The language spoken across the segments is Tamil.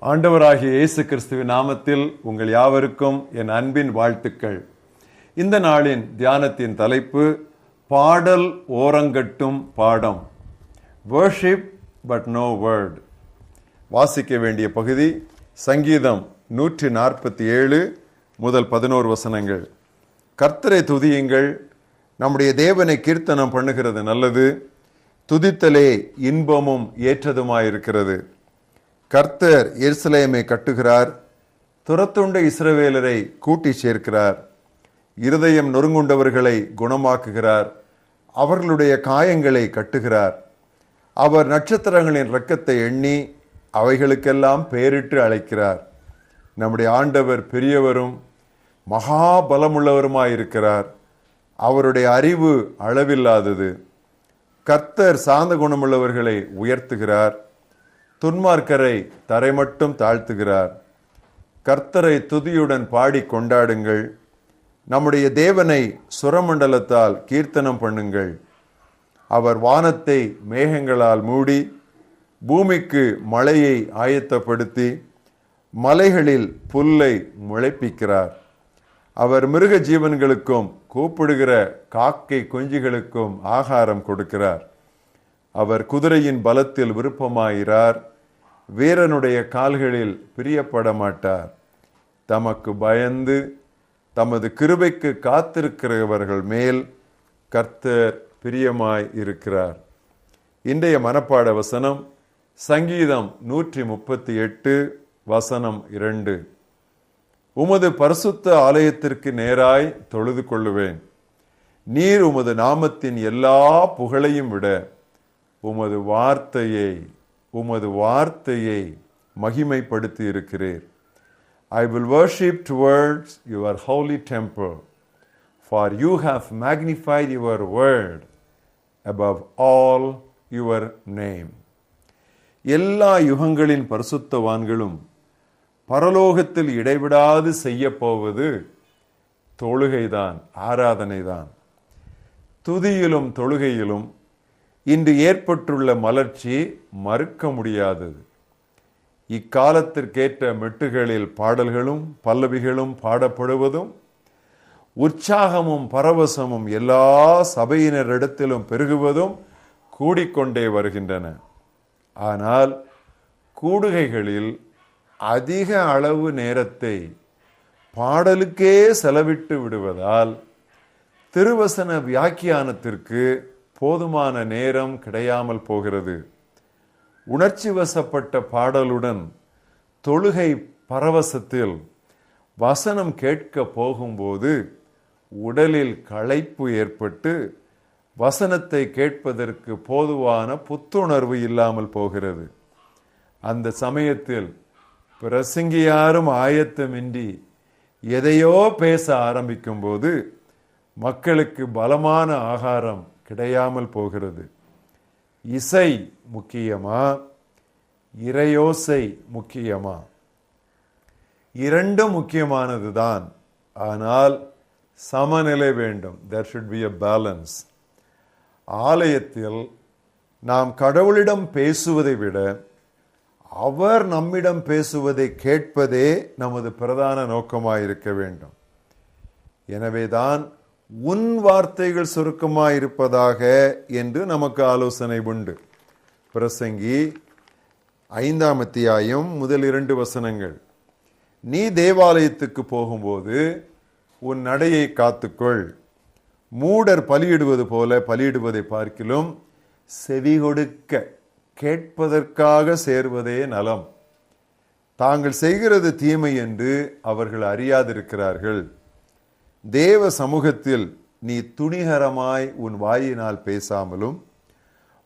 ஆண்டவராகிய இயேசு கிறிஸ்துவின் நாமத்தில் உங்கள் யாவருக்கும் என் அன்பின் வாழ்த்துக்கள். இந்த நாளின் தியானத்தின் தலைப்பு பாடல் ஓரங்கட்டும் பாடம். Worship but no word. வாசிக்க வேண்டிய பகுதி சங்கீதம் 147 முதல் 11 வசனங்கள். கர்த்தரை துதியுங்கள், நம்முடைய தேவனை கீர்த்தனம் பண்ணுகிறது நல்லது, துதித்தலே இன்பமும் ஏற்றதுமாயிருக்கிறது. கர்த்தர் எருசலேமை கட்டுகிறார், துரத்துண்ட இஸ்ரவேலரை கூட்டி சேர்க்கிறார். இருதயம் நொறுங்குண்டவர்களை குணமாக்குகிறார், அவர்களுடைய காயங்களை கட்டுகிறார். அவர் நட்சத்திரங்களின் இரக்கத்தை எண்ணி அவைகளுக்கெல்லாம் பெயரிட்டு அழைக்கிறார். நம்முடைய ஆண்டவர் பெரியவரும் மகாபலமுள்ளவருமாயிருக்கிறார், அவருடைய அறிவு அளவில்லாதது. கர்த்தர் சாந்த குணமுள்ளவர்களை உயர்த்துகிறார், துன்மார்க்கரை தரை மட்டும் தாழ்த்துகிறார். கர்த்தரை துதியுடன் பாடி கொண்டாடுங்கள், நம்முடைய தேவனை சுரமண்டலத்தால் கீர்த்தனம் பண்ணுங்கள். அவர் வானத்தை மேகங்களால் மூடி பூமிக்கு மழையை ஆயத்தப்படுத்தி மலைகளில் புல்லை முளைப்பிக்கிறார். அவர் மிருக ஜீவன்களுக்கும் கூப்பிடுகிற காக்கை குஞ்சுகளுக்கும் ஆகாரம் கொடுக்கிறார். அவர் குதிரையின் பலத்தில் விருப்பமாயிரார், வீரனுடைய கால்களில் பிரியப்பட மாட்டார். தமக்கு பயந்து தமது கிருபைக்கு காத்திருக்கிறவர்கள் மேல் கர்த்தர் பிரியமாய் இருக்கிறார். இன்றைய மனப்பாட வசனம் சங்கீதம் 138 வசனம் 2. உமது பரிசுத்த ஆலயத்திற்கு நேராய் தொழுது கொள்ளுவேன். நீர் உமது நாமத்தின் எல்லா புகழையும் விட உமது வார்த்தையை மகிமைப்படுத்தி இருக்கிறீர். I will worship towards your holy temple, for you have magnified your word above all your name. எல்லா யுகங்களின் பரிசுத்தவான்களும் பரலோகத்தில் இடைவிடாது செய்ய போவது தொழுகைதான், ஆராதனைதான். துதியிலும் தொழுகையிலும் இன்று ஏற்பட்டுள்ள மலர்ச்சி மறுக்க முடியாதது. இக்காலத்திற்கேற்ற மெட்டுகளில் பாடல்களும் பல்லவிகளும் பாடப்படுவதும் உற்சாகமும் பரவசமும் எல்லா சபையினரிடத்திலும் பெருகுவதும் கூடிக்கொண்டே வருகின்றன. ஆனால் கூடுகைகளில் அதிக அளவு நேரத்தை பாடலுக்கே செலவிட்டு விடுவதால் திருவசன வியாக்கியானத்திற்கு போதுமான நேரம் கிடையாமல் போகிறது. உணர்ச்சி வசப்பட்ட பாடலுடன் தொழுகை பரவசத்தில் வசனம் கேட்க போகும்போது உடலில் களைப்பு ஏற்பட்டு வசனத்தை கேட்பதற்கு போதுவான புத்துணர்வு இல்லாமல் போகிறது. அந்த சமயத்தில் பிரசங்கியாரும் ஆயத்தமின்றி எதையோ பேச ஆரம்பிக்கும் போது மக்களுக்கு பலமான ஆகாரம் கிடையாமல் போகிறது. இசை முக்கியமா, இறையோசை முக்கியமா? இரண்டும் முக்கியமானதுதான், ஆனால் சமநிலை வேண்டும். There should be a balance. ஆலயத்தில் நாம் கடவுளிடம் பேசுவதை விட அவர் நம்மிடம் பேசுவதை கேட்பதே நமது பிரதான நோக்கமாயிருக்க வேண்டும். எனவேதான் உன் வார்த்தைகள் சுருக்கமாயிருப்பதாக என்று நமக்கு ஆலோசனை உண்டு. பிரசங்கி 5ஆம் அத்தியாயம் முதல் 2 வசனங்கள். நீ தேவாலயத்துக்கு போகும்போது உன் நடையை காத்துக்கொள். மூடர் பலியிடுவது போல பலியிடுவதை பார்க்கிலும் செவி கொடுக்க கேட்பதற்காக சேர்வதே நலம். தாங்கள் செய்கிறது தீமை என்று அவர்கள் அறியாதிருக்கிறார்கள். தேவ சமூகத்தில் நீ துணிகரமாய் உன் வாயினால் பேசாமலும்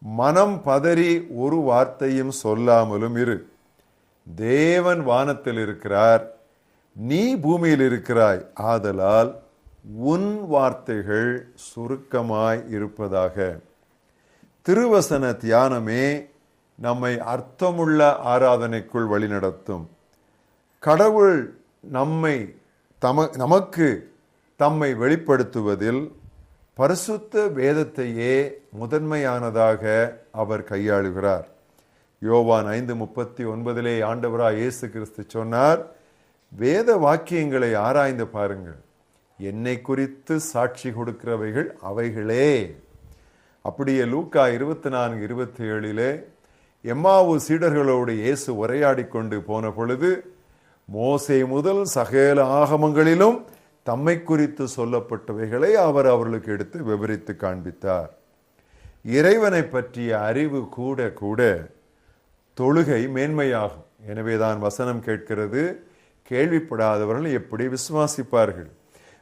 மனம் பதறி ஒரு வார்த்தையும் சொல்லாமலும் இரு. தேவன் வானத்தில் இருக்கிறார், நீ பூமியில் இருக்கிறாய். ஆதலால் உன் வார்த்தைகள் சுருக்கமாய் இருப்பதாக. திருவசன தியானமே நம்மை அர்த்தமுள்ள ஆராதனைக்குள் வழிநடத்தும். கடவுள் நமக்கு தம்மை வெளிப்படுத்துவதில் பரிசுத்த வேதத்தையே முதன்மையானதாக அவர் கையாளுகிறார். யோவான் 5:39 ஆண்டவராய் இயேசு கிறிஸ்து சொன்னார், வேத வாக்கியங்களை ஆராய்ந்து பாருங்கள், என்னை குறித்து சாட்சி கொடுக்கிறவைகள் அவைகளே. அப்படியே லூக்கா 24:27 எம்மாவு சீடர்களோடு இயேசு உரையாடி கொண்டு போன பொழுது, மோசே முதல் சகல ஆகமங்களிலும் தம்மை குறித்து சொல்லப்பட்டவைகளை அவர் அவர்களுக்கு எடுத்து விவரித்து காண்பித்தார். இறைவனை பற்றிய அறிவு கூட கூட தொழுகை மேன்மையாகும். எனவேதான் வசனம் கேட்கிறது, கேள்விப்படாதவர்கள் எப்படி விசுவாசிப்பார்கள்,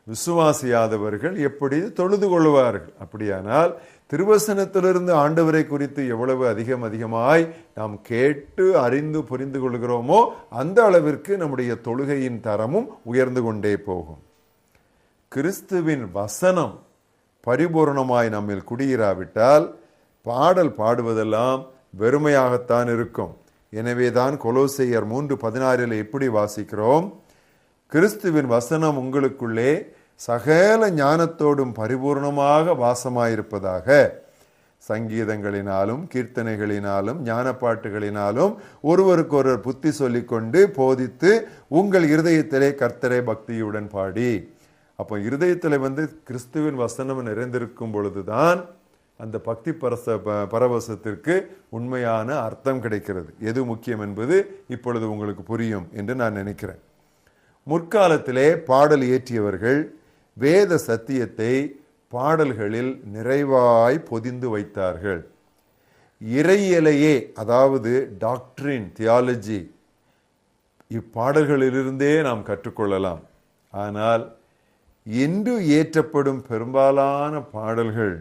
விசுவாசியாதவர்கள் எப்படி தொழுது கொள்வார்கள். அப்படியானால் திருவசனத்திலிருந்து ஆண்டவரை குறித்து எவ்வளவு அதிகமாய் நாம் கேட்டு அறிந்து புரிந்து கொள்கிறோமோ அந்த அளவிற்கு நம்முடைய தொழுகையின் தரமும் உயர்ந்து கொண்டே போகும். கிறிஸ்துவின் வசனம் பரிபூர்ணமாய் நம்மில் குடியிராவிட்டால் பாடல் பாடுவதெல்லாம் வெறுமையாகத்தான் இருக்கும். எனவேதான் கொலோசையர் 3:16 எப்படி வாசிக்கிறோம், கிறிஸ்துவின் வசனம் உங்களுக்குள்ளே சகல ஞானத்தோடும் பரிபூர்ணமாக வாசமாயிருப்பதாக, சங்கீதங்களினாலும் கீர்த்தனைகளினாலும் ஞான பாட்டுகளினாலும் ஒருவருக்கொருவர் புத்தி சொல்லிக்கொண்டு போதித்து உங்கள் இருதயத்திலே கர்த்தரை பக்தியுடன் பாடி. அப்போ இருதயத்தில் கிறிஸ்துவின் வசனம் நிறைந்திருக்கும் பொழுதுதான் அந்த பக்தி பரவசத்திற்கு உண்மையான அர்த்தம் கிடைக்கிறது. எது முக்கியம் என்பது இப்பொழுது உங்களுக்கு புரியும் என்று நான் நினைக்கிறேன். முற்காலத்திலே பாடல் இயற்றியவர்கள் வேத சத்தியத்தை பாடல்களில் நிறைவாய் பொதிந்து வைத்தார்கள். இறையியலையே, அதாவது டாக்ட்ரின், தியாலஜி, இப்பாடல்களிலிருந்தே நாம் கற்றுக்கொள்ளலாம். ஆனால் இன்று இயற்றப்படும் பெரும்பாலான பாடல்கள்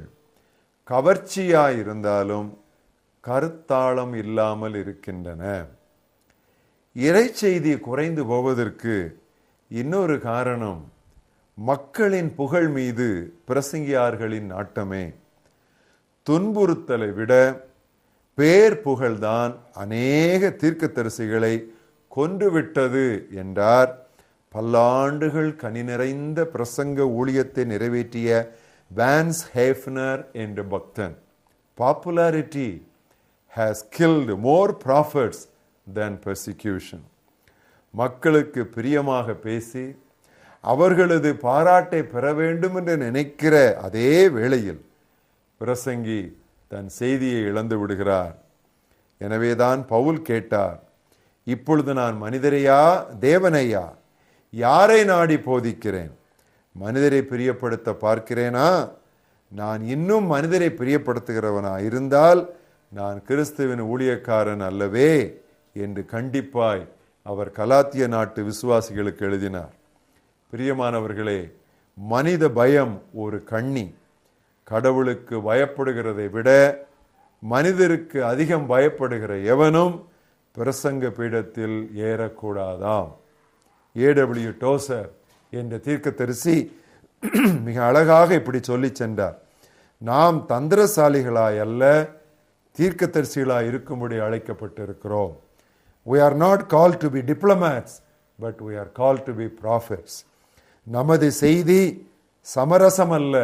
கவர்ச்சியாயிருந்தாலும் கருத்தாளம் இல்லாமல் இருக்கின்றன. இறை செய்தி குறைந்து போவதற்கு இன்னொரு காரணம் மக்களின் புகழ் மீது பிரசங்கியார்களின் நாட்டமே. துன்புறுத்தலை விட பேர் புகழ்தான் அநேக தீர்க்கதரிசிகளை கொன்றுவிட்டது என்றார் பல்லாண்டுகள் கனி நிறைந்த பிரசங்க ஊழியத்தை நிறைவேற்றிய வான்ஸ் ஹேஃப்னர் என்ற பக்தன். Popularity has killed more prophets than persecution. மக்களுக்கு பிரியமாக பேசி அவர்களது பாராட்டை பெற வேண்டும் என்று நினைக்கிற அதே வேளையில் பிரசங்கி தன் செய்தியை இழந்து விடுகிறார். எனவேதான் பவுல் கேட்டார், இப்பொழுது நான் மனிதரையா தேவனையா யாரை நாடி போதிக்கிறேன்? மனிதரை பிரியப்படுத்த பார்க்கிறேனா? நான் இன்னும் மனிதரை பிரியப்படுத்துகிறவனா இருந்தால் நான் கிறிஸ்துவின் ஊழியக்காரன் அல்லவே என்று கண்டிப்பாய் அவர் கலாத்திய நாட்டு விசுவாசிகளுக்கு எழுதினார். பிரியமானவர்களே, மனித பயம் ஒரு கண்ணி. கடவுளுக்கு பயப்படுகிறதை விட மனிதருக்கு அதிகம் பயப்படுகிற எவனும் பிரசங்க பீடத்தில் ஏறக்கூடாதாம். A.W. டோசர் என்ற தீர்க்கதரிசி மிக அழகாக இப்படி சொல்லி சென்றார், நாம் தந்திரசாலிகளாய் அல்ல தீர்க்கதரிசிகளாய் இருக்கும்படி அழைக்கப்பட்டிருக்கிறோம். We are not called to be diplomats, but we are called to be prophets. நமது செய்தி சமரசம் அல்ல,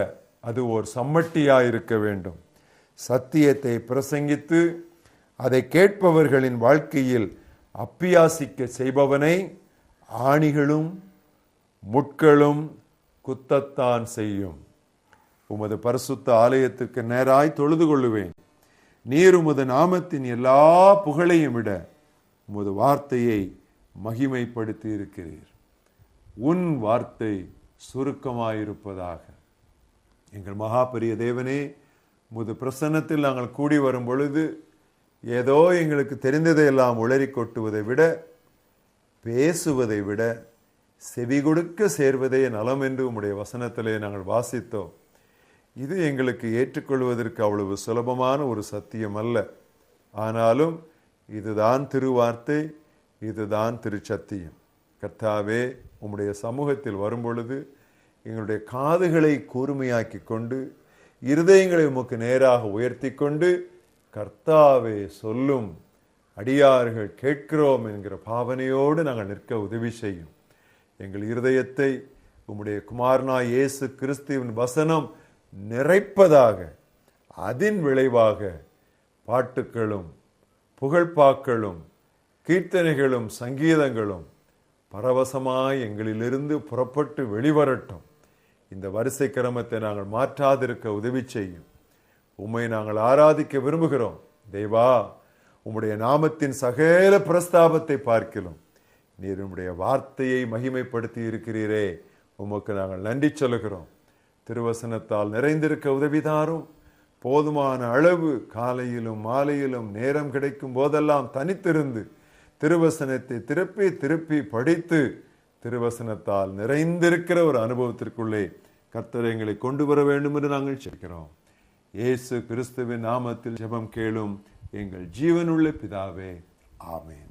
அது ஒரு சம்மட்டியாயிருக்க வேண்டும். சத்தியத்தை பிரசங்கித்து அதை கேட்பவர்களின் வாழ்க்கையில் அப்பியாசிக்க செய்பவனை ஆணிகளும் முட்களும் குத்தத்தான் செய்யும். உமது பரிசுத்த ஆலயத்திற்கு நேராய் தொழுது கொள்ளுவேன். நீர் உமது நாமத்தின் எல்லா புகழையும் விட உமது வார்த்தையை மகிமைப்படுத்தி இருக்கிறீர். உன் வார்த்தை சுருக்கமாயிருப்பதாக. எங்கள் மகா பெரிய தேவனே, உமது பிரசன்னத்தில் நாங்கள் கூடி வரும் பொழுது ஏதோ எங்களுக்கு தெரிந்ததையெல்லாம் உளறி கொட்டுவதை விட, பேசுவதை விட செவி கொடுக்க சேர்வதே நலம் என்று உம்முடைய வசனத்திலே நாங்கள் வாசித்தோம். இது எங்களுக்கு ஏற்றுக்கொள்வதற்கு அவ்வளவு சுலபமான ஒரு சத்தியம் அல்ல. ஆனாலும் இதுதான் திருவார்த்தை, இதுதான் திருச்சத்தியம். கர்த்தாவே, உம்முடைய சமூகத்தில் வரும்பொழுது எங்களுடைய காதுகளை கூர்மையாக்கி கொண்டு இருதயங்களை உமக்கு நேராக உயர்த்தி கொண்டு, கர்த்தாவே சொல்லும், அடியார்கள் கேட்கிறோம் என்கிற பாவனையோடு நாங்கள் நிற்க உதவி செய்யும். எங்கள் இருதயத்தை உம்முடைய குமாரனாய் இயேசு கிறிஸ்துவின் வசனம் நிறைப்பதாக, அதன் விளைவாக பாட்டுக்களும் புகழ்பாக்களும் கீர்த்தனைகளும் சங்கீதங்களும் பரவசமாய் எங்களிலிருந்து புறப்பட்டு வெளிவரட்டும். இந்த வரிசை கிரமத்தை நாங்கள் மாற்றாதிருக்க உதவி செய்யும். உம்மை நாங்கள் ஆராதிக்க விரும்புகிறோம். தேவா, உம்முடைய நாமத்தின் சகல பிரஸ்தாபத்தை பார்க்கிறோம். நீர் உம்முடைய வார்த்தையை மகிமைப்படுத்தி இருக்கிறீரே, உமக்கு நாங்கள் நன்றி சொல்லுகிறோம். திருவசனத்தால் நிறைந்திருக்க உதவிதாரும். போதுமான அளவு காலையிலும் மாலையிலும் நேரம் கிடைக்கும் போதெல்லாம் தனித்திருந்து திருவசனத்தை திருப்பி திருப்பி படித்து திருவசனத்தால் நிறைந்திருக்கிற ஒரு அனுபவத்திற்குள்ளே கர்த்தர் எங்களை கொண்டு வர வேண்டும் என்று நாங்கள் ஜெபிக்கிறோம். இயேசு கிறிஸ்துவின் நாமத்தில் ஜெபம் கேளும் எங்கள் ஜீவனுள்ள பிதாவே, ஆமென்.